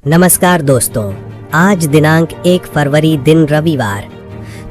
नमस्कार दोस्तों, आज दिनांक 1 फरवरी दिन रविवार।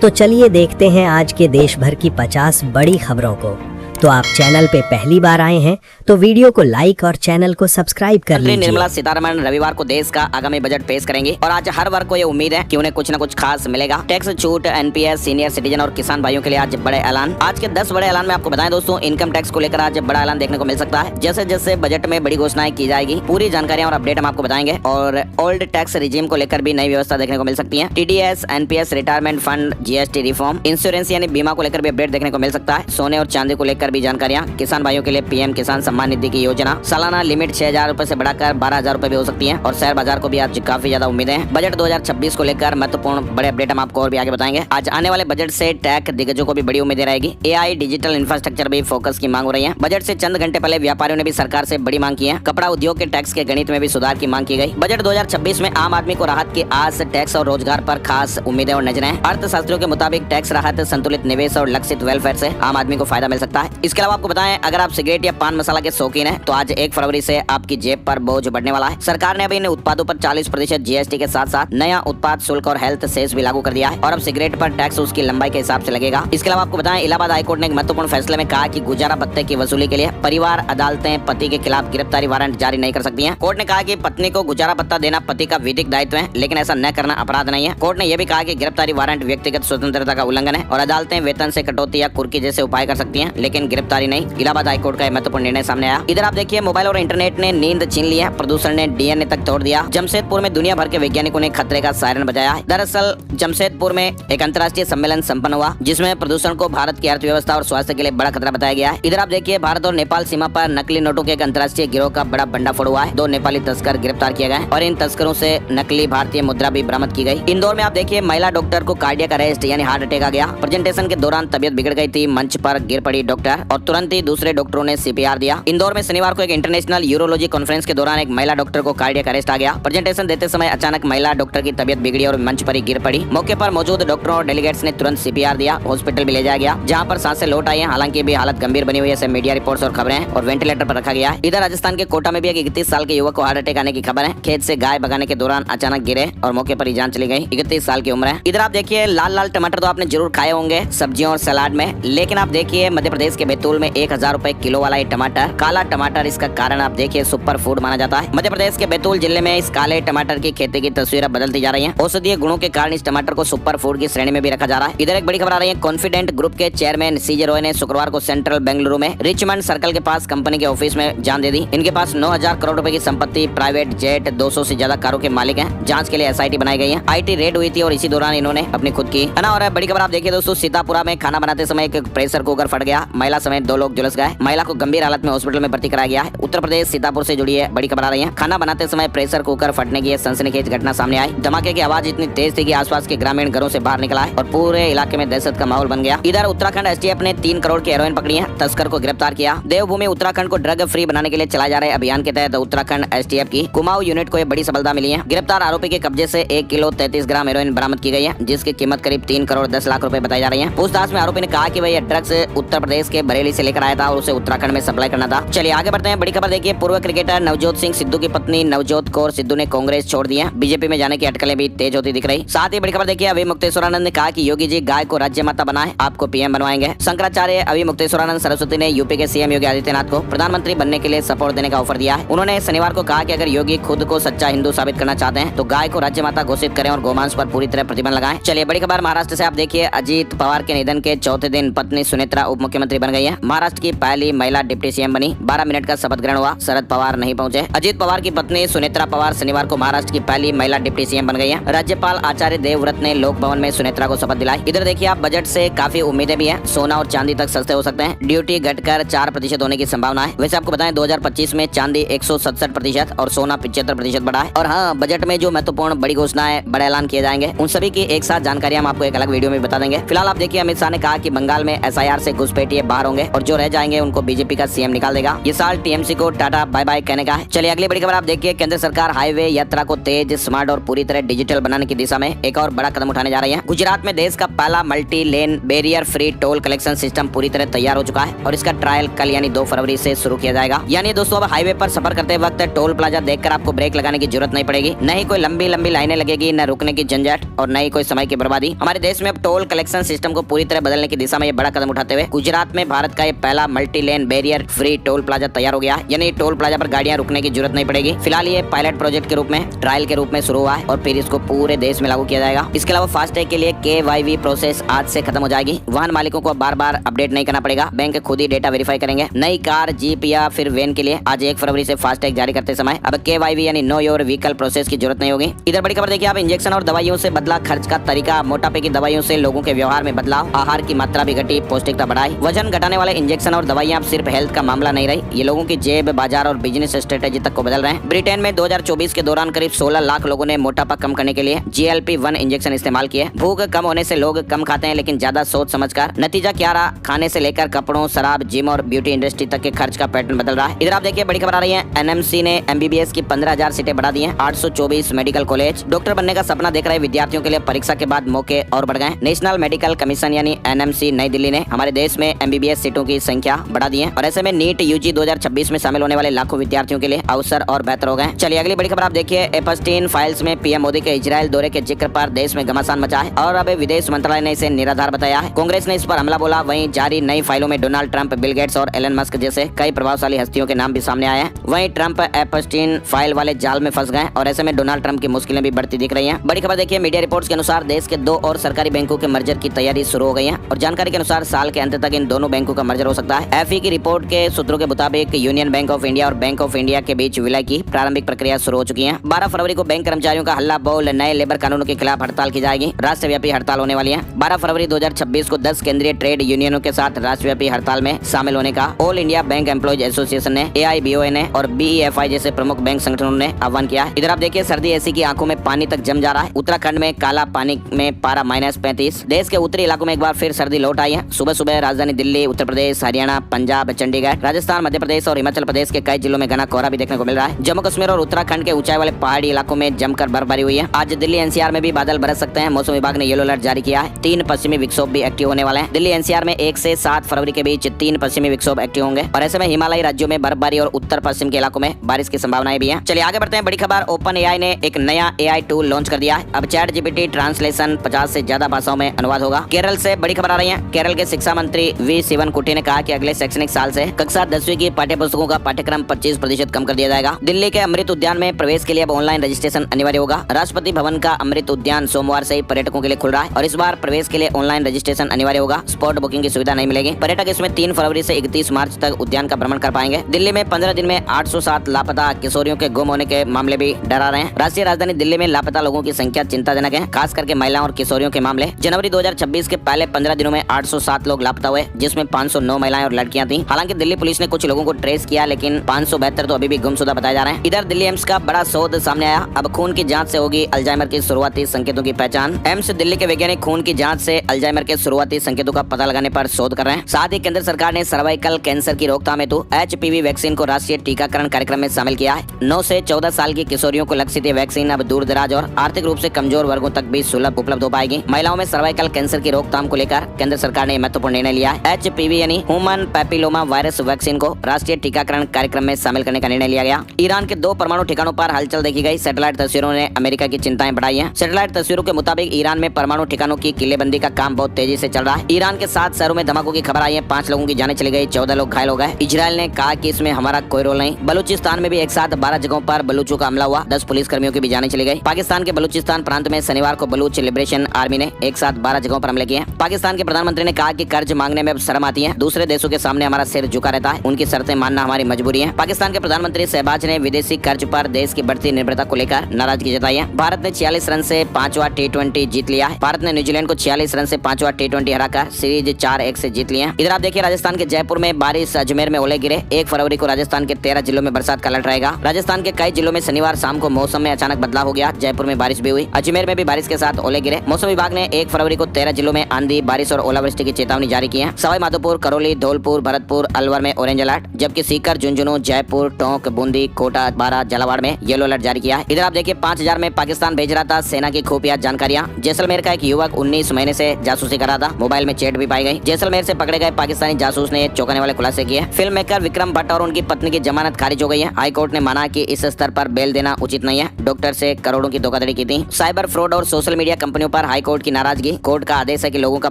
तो चलिए देखते हैं आज के देश भर की 50 बड़ी खबरों को। तो आप चैनल पे पहली बार आए हैं तो वीडियो को लाइक और चैनल को सब्सक्राइब कर लीजिए। निर्मला सीतारमण रविवार को देश का आगामी बजट पेश करेंगी और आज हर वर्ग को ये उम्मीद है कि उन्हें कुछ न कुछ खास मिलेगा। टैक्स छूट, एनपीएस, सीनियर सिटीजन और किसान भाइयों के लिए आज बड़े ऐलान। आज के 10 बड़े ऐलान में आपको बताएं दोस्तों, इनकम टैक्स को लेकर आज बड़ा ऐलान देखने को मिल सकता है। जैसे जैसे बजट में बड़ी घोषणाएं की जाएगी, पूरी जानकारियां और अपडेट हम आपको बताएंगे। और ओल्ड टैक्स रिजीम को लेकर भी नई व्यवस्था देखने को मिल सकती है। TDS, NPS, retirement fund, GST reform, insurance यानी बीमा को लेकर भी अपडेट देखने को मिल सकता है। सोने और चांदी को लेकर भी जानकारियां, किसान भाइयों के लिए पीएम किसान सम्मान निधि की योजना, सालाना लिमिट 6,000 रुपए से बढ़ाकर 12,000 रुपए भी हो सकती है। और शेयर बाजार को भी आज काफी ज्यादा उम्मीदें हैं। बजट 2026 को लेकर महत्वपूर्ण बड़े अपडेट हम आपको और भी आगे बताएंगे। आज आने वाले बजट से टेक दिग्गजों को भी बड़ी उम्मीदें रहेगी। एआई, डिजिटल इंफ्रास्ट्रक्चर भी फोकस की मांग हो रही है। बजट से चंद घंटे पहले व्यापारियों ने भी सरकार से बड़ी मांग की है। कपड़ा उद्योग के टैक्स के गणित में भी सुधार की मांग की गई। बजट 2026 में आम आदमी को राहत की आस, टैक्स और रोजगार पर खास उम्मीदें और नजरें। अर्थशास्त्रियों के मुताबिक टैक्स राहत, संतुलित निवेश और लक्षित वेलफेयर से आम आदमी को फायदा मिल सकता है। इसके अलावा आपको बताएं, अगर आप सिगरेट या पान मसाला के शौकीन हैं तो आज 1 फरवरी से आपकी जेब पर बोझ बढ़ने वाला है। सरकार ने अभी इन उत्पादों पर 40% जीएसटी के साथ साथ नया उत्पाद शुल्क और हेल्थ सेस भी लागू कर दिया है। और अब सिगरेट पर टैक्स उसकी लंबाई के हिसाब से लगेगा। इसके अलावा आपको बताएं, इलाहाबाद हाईकोर्ट ने एक महत्वपूर्ण फैसले में कहा कि गुजारा भत्ते की वसूली के लिए परिवार अदालतें पति के खिलाफ गिरफ्तारी वारंट जारी नहीं कर सकती हैं। कोर्ट ने कहा कि पत्नी को गुजारा भत्ता देना पति का विधिक दायित्व है, लेकिन ऐसा न करना अपराध नहीं है। कोर्ट ने यह भी कहा कि गिरफ्तारी वारंट व्यक्तिगत स्वतंत्रता का उल्लंघन है और अदालतें वेतन से कटौती या कुर्की जैसे उपाय कर सकती हैं, लेकिन गिरफ्तारी नहीं। इलाहाबाद हाईकोर्ट का महत्वपूर्ण निर्णय सामने आया। इधर आप देखिए, मोबाइल और इंटरनेट ने नींद छीन ली है। प्रदूषण ने डीएनए तक तोड़ दिया। जमशेदपुर में दुनिया भर के वैज्ञानिकों ने खतरे का सायरन बजाया। दरअसल जमशेदपुर में एक अंतर्राष्ट्रीय सम्मेलन संपन्न हुआ, जिसमें प्रदूषण को भारत की अर्थव्यवस्था और स्वास्थ्य के लिए बड़ा खतरा बताया गया है। इधर आप देखिए, भारत और नेपाल सीमा पर नकली नोटों के एक अंतर्राष्ट्रीय गिरोह का बड़ा भंडाफोड़ हुआ है। 2 नेपाली तस्कर गिरफ्तार किए गए और इन तस्करों से नकली भारतीय मुद्रा भी बरामद की गई। इंदौर में आप देखिए, महिला डॉक्टर को कार्डियक अरेस्ट यानी हार्ट अटैक आ गया। प्रेजेंटेशन के दौरान तबियत बिगड़ गई थी, मंच पर गिर पड़ी डॉक्टर और तुरंत ही दूसरे डॉक्टरों ने सीपीआर दिया। इंदौर में शनिवार को एक इंटरनेशनल यूरोलॉजी कॉन्फ्रेंस के दौरान एक महिला डॉक्टर को कार्डियक अरेस्ट आ गया। प्रेजेंटेशन देते समय अचानक महिला डॉक्टर की तबियत बिगड़ी और मंच पर ही गिर पड़ी। मौके पर मौजूद डॉक्टरों और डेलीगेट्स ने तुरंत सीपीआर दिया। हॉस्पिटल भी ले जाया गया, जहां पर सांसें लौट आई हैं। हालांकि अभी हालत गंभीर बनी हुई है, मीडिया रिपोर्ट्स और खबरें, और वेंटिलेटर पर रखा गया है। इधर राजस्थान के कोटा में भी एक 31 साल के युवक को हार्ट अटैक आने की खबर है। खेत से गाय भगाने के दौरान अचानक गिरे और मौके पर ही जान चली गई। 31 साल की उम्र है। इधर आप देखिए, लाल लाल टमाटर तो आपने जरूर खाए होंगे सब्जियों और सलाद में, लेकिन आप देखिए मध्य प्रदेश के बैतूल में 1,000 रुपए किलो वाला ये टमाटर, काला टमाटर, इसका कारण आप देखिए सुपर फूड माना जाता है। मध्य प्रदेश के बैतूल जिले में इस काले टमाटर की खेती की तस्वीर बदलती जा रही है। औषधीय गुणों के कारण इस टमाटर को सुपर फूड की श्रेणी में भी रखा जा रहा है। इधर एक बड़ी खबर आ रही है, कॉन्फिडेंट ग्रुप के चेयरमैन सीजे रॉय ने शुक्रवार को सेंट्रल बेंगलुरु में रिचमंड सर्कल के पास कंपनी के ऑफिस में जान दे दी। इनके पास 9,000 करोड़ रुपए की संपत्ति, प्राइवेट जेट, 200 से ज्यादा कारों के मालिक हैं। जांच के लिए एसआईटी बनाई गई है। आईटी रेड हुई थी और इसी दौरान इन्होंने अपनी खुद की और बड़ी खबर आप देखिए दोस्तों, सीतापुरा में खाना बनाते समय एक प्रेशर कुकर फट गया। महिला समेत 2 लोग झुलस गए। महिला को गंभीर हालत में हॉस्पिटल में भर्ती कराया गया है। उत्तर प्रदेश सीतापुर से जुड़ी है बड़ी खबर आ रही है। खाना बनाते समय प्रेशर कुकर फटने की सनसनीखेज घटना सामने आई। धमाके की आवाज इतनी तेज थी कि आसपास के ग्रामीण घरों से बाहर निकला है और पूरे इलाके में दहशत का माहौल बन गया। इधर उत्तराखंड एसटीएफ ने 3 करोड़ की हेरोइन पकड़ी है। तस्कर को गिरफ्तार किया। देवभूमि उत्तराखंड को ड्रग फ्री बनाने के लिए चलाए जा रहे अभियान के तहत उत्तराखंड एसटीएफ की कुमाऊं यूनिट को बड़ी सफलता मिली है। गिरफ्तार आरोपी के कब्जे से 1 किलो 33 ग्राम हेरोइन बरामद की गई है, जिसकी कीमत करीब 3 करोड़ 10 लाख रुपए बताई जा रही है। पूछताछ में आरोपी ने कहा कि वह यह ड्रग्स उत्तर प्रदेश के बरेली से लेकर आया था और उसे उत्तराखंड में सप्लाई करना था। चलिए आगे बढ़ते हैं। बड़ी खबर देखिए, पूर्व क्रिकेटर नवजोत सिंह सिद्धू की पत्नी नवजोत कौर सिद्धू ने कांग्रेस छोड़ दी है। बीजेपी में जाने की अटकलें भी तेज होती दिख रही। साथ ही बड़ी खबर देखिए, अभी मुक्तेश्वरानंद ने कहा कि योगी जी गाय को राज्य माता बनाए, आपको पीएम बनवाएंगे। शंकराचार्य अभी मुक्तेश्वरानंद सरस्वती ने यूपी के सीएम योगी आदित्यनाथ को प्रधानमंत्री बनने के लिए सपोर्ट देने का ऑफर दिया है। उन्होंने शनिवार को कहा कि अगर योगी खुद को सच्चा हिंदू साबित करना चाहते हैं तो गाय को राज्य माता घोषित करें और गोमांस पर पूरी तरह प्रतिबंध लगाएं। चलिए बड़ी खबर महाराष्ट्र से आप देखिए, अजीत पवार के निधन के चौथे दिन पत्नी सुनेत्रा उप मुख्यमंत्री बन गई है। महाराष्ट्र की पहली महिला डिप्टी सीएम बनी। 12 मिनट का शपथ ग्रहण हुआ। शरद पवार नहीं पहुंचे। अजीत पवार की पत्नी सुनेत्रा पवार शनिवार को महाराष्ट्र की पहली महिला डिप्टी सीएम बन गई है। राज्यपाल आचार्य देवव्रत ने लोक भवन में सुनेत्रा को शपथ दिलाई। इधर देखिए आप, बजट से काफी उम्मीदें भी हैं। सोना और चांदी तक सस्ते हो सकते हैं। ड्यूटी घटकर 4% होने की संभावना है। वैसे आपको बताएं, 2025 में चांदी 167% और सोना 75% बढ़ा है। और हाँ, बजट में जो महत्वपूर्ण बड़ी घोषणाएं, बड़े ऐलान किए जाएंगे, उन सभी की एक साथ जानकारी हम आपको एक अलग वीडियो में बता देंगे। फिलहाल आप देखिए, अमित शाह ने कहा कि बंगाल में एसआईआर से घुसपैठिए बाहर होंगे और जो रह जाएंगे उनको बीजेपी का सीएम निकाल देगा। ये साल टीएमसी को टाटा बाय बाय कहने का है। चलिए अगली बड़ी खबर आप देखिए, केंद्र सरकार हाईवे यात्रा को तेज, स्मार्ट और पूरी तरह डिजिटल बनाने की दिशा में एक और बड़ा कदम उठाने जा रही है। गुजरात में देश का पहला multi lane barrier free toll collection system पूरी तरह तैयार हो चुका चुका है और इसका ट्रायल कल यानी 2 फरवरी से शुरू किया जाएगा। यानी दोस्तों अब हाईवे पर सफर करते वक्त टोल प्लाजा देखकर आपको ब्रेक लगाने की जरूरत नहीं पड़ेगी, न ही कोई लंबी लंबी लाइनें लगेगी, न रुकने की झंझट और न ही कोई समय की बर्बादी। हमारे देश में अब टोल कलेक्शन सिस्टम को पूरी तरह बदलने की दिशा में ये बड़ा कदम उठाते हुए गुजरात में भारत का ये पहला multi lane barrier free toll plaza तैयार हो गया है। यानी टोल प्लाजा पर गाड़ियां रुकने की जरूरत नहीं पड़ेगी। फिलहाल ये पायलट प्रोजेक्ट के रूप में, ट्रायल के रूप में शुरू हुआ है और फिर इसको पूरे देश में लागू किया जाएगा। इसके अलावा फास्टैग के लिए KYV प्रोसेस आज से खत्म हो जाएगी। वाहन मालिकों को बार बार अपडेट नहीं करना पड़ेगा, बैंक खुद ही डेटा वेरीफाई करेंगे। नई कार, जीप या फिर वैन के लिए आज 1 फरवरी से फास्टैग जारी करते समय अब KYV यानी नो योर व्हीकल प्रोसेस की जरूरत नहीं होगी। इधर बड़ी खबर देखिए आप, इंजेक्शन और दवाइयों से बदला खर्च का तरीका, मोटापे की दवाइयों से लोगों के व्यवहार में बदलाव, आहार की मात्रा भी घटी, पौष्टिकता बढ़ाई। वजन घटाने वाले इंजेक्शन और दवाइयां अब सिर्फ हेल्थ का मामला नहीं रही, ये लोगों की जेब, बाजार और बिजनेस स्ट्रेटेजी तक को बदल रहे हैं। ब्रिटेन में 2024 के दौरान करीब 16 लाख लोगों ने मोटापा कम करने के लिए GLP-1 इंजेक्शन इस्तेमाल किए। भूख कम होने से लोग कम खाते हैं लेकिन ज्यादा सोच समझकर। नतीजा क्या रहा? खाने से लेकर कपड़ों, शराब, जिम और ब्यूटी इंडस्ट्री तक के खर्च का पैटर्न बदल रहा है। इधर आप देखिए बड़ी खबर आ रही है, NMC ने MBBS की 15,000 सीटें बढ़ा दी हैं। 824 मेडिकल कॉलेज। डॉक्टर बनने का सपना देख रहे विद्यार्थियों के लिए परीक्षा के बाद मौके और बढ़ गए। नेशनल मेडिकल कमीशन यानी NMC नई दिल्ली ने हमारे देश में MBBS सीटों की संख्या बढ़ा दी है और ऐसे में नीट UG 2026 में शामिल होने वाले लाखों विद्यार्थियों के लिए अवसर और बेहतर हो गए। चलिए अगली बड़ी खबर आप देखिए, एपस्टीन फाइल्स में PM मोदी के इजरायल दौरे के जिक्र पर देश में घमासान मचा है और अब विदेश मंत्रालय ने इसे निराधार बताया है। कांग्रेस ने इस पर हमला बोला। वहीं जारी नई फाइलों में डोनाल्ड ट्रंप, बिल गेट्स और एलन मस्क जैसे कई प्रभावशाली हस्तियों के नाम भी सामने आए हैं। वहीं ट्रंप एपस्टीन फाइल वाले जाल में फंस गए और ऐसे में डोनाल्ड ट्रंप की मुश्किलें भी बढ़ती दिख रही हैं। बड़ी खबर देखिए, मीडिया रिपोर्ट्स के अनुसार देश के 2 और सरकारी बैंकों के मर्जर की तैयारी शुरू हो गई है और जानकारी के अनुसार साल के अंत तक इन दोनों बैंकों का मर्जर हो सकता है। FE की रिपोर्ट के सूत्रों के मुताबिक यूनियन बैंक ऑफ इंडिया और बैंक ऑफ इंडिया के बीच विलय की प्रारंभिक प्रक्रिया शुरू हो चुकी है। 12 फरवरी को बैंक कर्मचारियों का हल्ला बोल, नए लेबर कानूनों के खिलाफ हड़ताल की जाएगी। राष्ट्रव्यापी हड़ताल होने वाली है। 12 फरवरी 2026 को 10 केंद्रीय ट्रेड यूनियनों के साथ राष्ट्रव्यापी हड़ताल में शामिल होने का all India bank employees association ने, AIBOA ने और BEFI जैसे प्रमुख बैंक संगठनों ने आह्वान किया है। इधर आप देखिए, सर्दी ऐसी की आंखों में पानी तक जम जा रहा है। उत्तराखंड में काला पानी में पारा -35। देश के उत्तरी इलाकों में एक बार फिर सर्दी लौट आई है। सुबह सुबह राजधानी दिल्ली, उत्तर प्रदेश, हरियाणा, पंजाब, चंडीगढ़, राजस्थान, मध्य प्रदेश और हिमाचल प्रदेश के कई जिलों में घना कोहरा भी देखने को मिल रहा है। जम्मू कश्मीर और उत्तराखंड के ऊंचाई वाले पहाड़ी इलाकों में जमकर बर्फबारी हुई है। आज दिल्ली NCR में भी बादल बरस सकते हैं। मौसम विभाग ने येलो अलर्ट जारी किया है। 3 पश्चिमी विक्षोभ भी एक्टिव होने वाले हैं। दिल्ली NCR में 1 से 7 फरवरी के बीच 3 पश्चिमी विक्षोभ एक्टिव होंगे और ऐसे में हिमालयी राज्यों में बर्फबारी और उत्तर पश्चिम के इलाकों में बारिश की संभावनाएं भी हैं। चलिए आगे बढ़ते हैं। बड़ी खबर, OpenAI ने एक नया AI टूल लॉन्च कर दिया है। अब ChatGPT ट्रांसलेशन 50 से ज्यादा भाषाओं में अनुवाद होगा। केरल से बड़ी खबर आ रही है। केरल के शिक्षा मंत्री V शिवनकुटी ने कहा कि अगले शैक्षणिक साल से कक्षा 10वीं की पाठ्य पुस्तकों का पाठ्यक्रम 25% कम कर दिया जाएगा। दिल्ली के अमृत उद्यान में प्रवेश के लिए अब ऑनलाइन रजिस्ट्रेशन अनिवार्य होगा। राष्ट्रपति भवन का अमृत उद्यान सोमवार से ही पर्यटकों के लिए खुल रहा है और इस बार प्रवेश के लिए ऑनलाइन रजिस्ट्रेशन अनिवार्य होगा। स्पॉट बुकिंग की सुविधा नहीं मिलेगी। पर्यटक इसमें 3 फरवरी से 31 मार्च तक उद्यान का भ्रमण कर पाएंगे। दिल्ली में 15 दिन में 807 लापता किशोरियों के गुम होने के मामले भी डरा रहे हैं। राष्ट्रीय राजधानी दिल्ली में लापता लोगों की संख्या चिंताजनक है, खास करके महिलाओं और किशोरियों के मामले। जनवरी 2026 के पहले 15 दिनों में 807 लोग लापता हुए, जिसमें 509 महिलाएं और लड़कियां थी। हालांकि दिल्ली पुलिस ने कुछ लोगों को ट्रेस किया, लेकिन 572 तो अभी भी गुमशुदा बताए जा रहे हैं। इधर दिल्ली एम्स का बड़ा शोध सामने आया। अब खून की जांच से होगी अल्जाइमर के शुरुआती संकेतों की पहचान। एम्स दिल्ली के वैज्ञानिक खून की जांच से अल्जाइमर के शुरुआती संकेतों का पता लगाने पर शोध कर रहे हैं। साथ ही केंद्र सरकार ने सर्वाइकल कैंसर की रोकथाम हेतु HPV वैक्सीन को राष्ट्रीय टीकाकरण कार्यक्रम में शामिल किया है। 9 से 14 साल की किशोरियों को लक्षित ये वैक्सीन अब दूर दराज और आर्थिक रूप से कमजोर वर्गों तक भी सुलभ उपलब्ध हो पाएगी। महिलाओं में सर्वाइकल कैंसर की रोकथाम को लेकर केंद्र सरकार ने महत्वपूर्ण निर्णय लिया है। HPV यानी ह्यूमन पैपिलोमा वायरस वैक्सीन को राष्ट्रीय टीकाकरण कार्यक्रम में शामिल करने का निर्णय लिया गया। ईरान के 2 परमाणु ठिकानों पर हलचल देखी गई। सैटेलाइट तस्वीरों ने अमेरिका की चिंताएं बढ़ाई हैं। सैटेलाइट तस्वीरों के मुताबिक ईरान में परमाणु ठिकानों की किलेबंदी का काम बहुत तेजी से चल रहा है। ईरान के 7 शहरों में धमाकों की खबर आई है। 5 लोगों की जानें चली गई, 14 लोग घायल हो गए। इजरायल ने कहा कि इसमें हमारा कोई रोल नहीं। बलूचिस्तान में भी एक साथ 12 जगहों पर बलूचों का हमला हुआ, 10 पुलिस कर्मियों की भी जानें चली गई। पाकिस्तान के बलूचिस्तान प्रांत में शनिवार को बलूच लिबरेशन आर्मी ने एक साथ 12 जगहों पर हमले किए। पाकिस्तान के प्रधानमंत्री ने कहा कि कर्ज मांगने में अब शर्म आती है। दूसरे देशों के सामने हमारा सिर झुका रहता है, उनकी शर्तें मानना हमारी मजबूरी है। पाकिस्तान के प्रधानमंत्री शहबाज ने विदेशी कर्ज पर देश की बढ़ती निर्भरता को लेकर नाराजगी जताई है। भारत ने 46 रन से 5वां T20 जीत लिया है। भारत ने न्यूजीलैंड को 46 रन से 5वां T20 हराकर सीरीज 4-1 से जीत लिया है। इधर आप देखिए, राजस्थान के जयपुर में बारिश, अजमेर में ओले गिरे। 1 फरवरी को राजस्थान के 13 जिलों में बरसात का अलर्ट रहेगा। राजस्थान के कई जिलों में शनिवार शाम को मौसम में अचानक बदलाव हो गया। जयपुर में बारिश भी हुई, अजमेर में भी बारिश के साथ ओले गिरे। मौसम विभाग ने 1 फरवरी को 13 जिलों में आंधी, बारिश और ओलावृष्टि की चेतावनी जारी की है। सवाई माधोपुर, करौली, धौलपुर, भरतपुर, अलवर में ऑरेंज अलर्ट, जबकि सीकर, झुंझुनू, जयपुर, टोंक, बूंदी, कोटा, बारा, झालावाड़ में येलो अलर्ट जारी किया है। इधर आप देखिए, 5000 में पाकिस्तान भेज रहा था सेना की खुफिया जानकारियां। जैसलमेर का एक युवक 19 महीने से जासूसी कर रहा था। मोबाइल में चैट भी पाई गई। जैसलमेर से पकड़े गए पाकिस्तानी जासूस ने चौंकाने वाले खुलासे किए। फिल्म मेकर विक्रम भट्ट और उनकी पत्नी की जमानत खारिज हो गई है। हाई कोर्ट ने माना कि इस स्तर पर बेल देना उचित नहीं है। डॉक्टर से करोड़ों की धोखाधड़ी की थी। साइबर फ्रॉड और सोशल मीडिया कंपनियों पर हाई कोर्ट की नाराजगी। कोर्ट का आदेश है कि लोगों का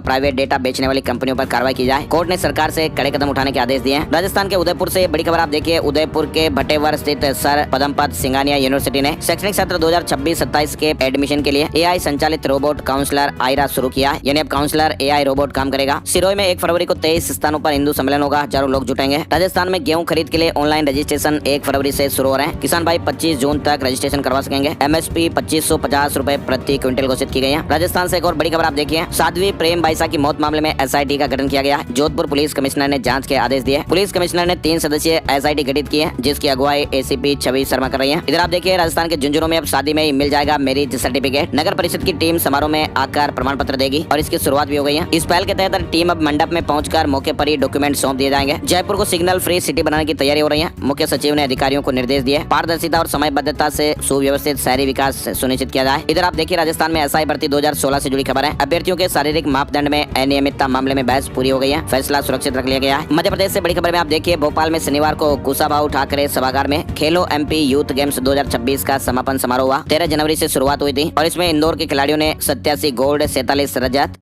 प्राइवेट डेटा बेचने वाली कंपनियों पर कार्रवाई की जाए। कोर्ट ने सरकार से कड़े कदम उठाने के आदेश दिए हैं। राजस्थान के उदयपुर से बड़ी खबर आप देखिए। उदयपुर के भटेवर स्थित सर पदमपत सिंघानिया यूनिवर्सिटी ने शैक्षणिक सत्र 2026-27 के एडमिशन के लिए एआई संचालित रोबोट काउंसलर आयरा शुरू किया। यानी अब काउंसलर एआई रोबोट काम करेगा। सिरोही में 1 फरवरी को 23 स्थानों पर हिंदू सम्मेलन होगा। हजारों लोग जुटेंगे। राजस्थान में गेहूं खरीद के लिए ऑनलाइन रजिस्ट्रेशन 1 फरवरी से शुरू हो रहे हैं। किसान भाई 25 जून तक रजिस्ट्रेशन करवा सकेंगे। एमएसपी 2550 रुपए प्रति क्विंटल घोषित की गई है। राजस्थान से एक और बड़ी खबर आप देखिए। साध्वी प्रेम बाइसा की मौत मामले में एसआईटी का गठन किया गया। जोधपुर पुलिस कमिश्नर ने जांच के आदेश दिए। पुलिस कमिश्नर ने 3 सदस्यीय एसआईटी गठित की है, जिसकी अगुवाई एसीपी छवि शर्मा कर रही है। इधर आप देखिए राजस्थान के झुंझुनू में अब शादी में ही मिल जाएगा मैरिज सर्टिफिकेट। नगर परिषद की टीम समारोह में आकर प्रमाण पत्र देगी और इसकी शुरुआत भी हो गई है। इस पहल के तहत टीम अब मंडप में पहुंचकर मौके पर ही डॉक्यूमेंट सौंप दिए जाएंगे। जयपुर को सिग्नल फ्री सिटी बनाने की तैयारी हो रही है। मुख्य सचिव ने अधिकारियों को निर्देश दिए। पारदर्शिता और समयबद्धता से सुव्यवस्थित शहरी विकास सुनिश्चित किया जाए। इधर आप देखिए राजस्थान में एसआई भर्ती 2016 से जुड़ी खबर है। अभ्यर्थियों के शारीरिक मापदंड में अनियमितता मामले में बहस पूरी हो गई है। फैसला सुरक्षित रख लिया गया है। मध्य प्रदेश से बड़ी खबर में आप देखिए। भोपाल में शनिवार को कुशाभाऊ ठाकरे सभागार में खेलो एमपी यूथ गेम्स 2026 का समापन समारोह हुआ। 13 जनवरी से शुरुआत हुई थी और इसमें इंदौर के खिलाड़ियों ने 87 गोल्ड, 47 रजत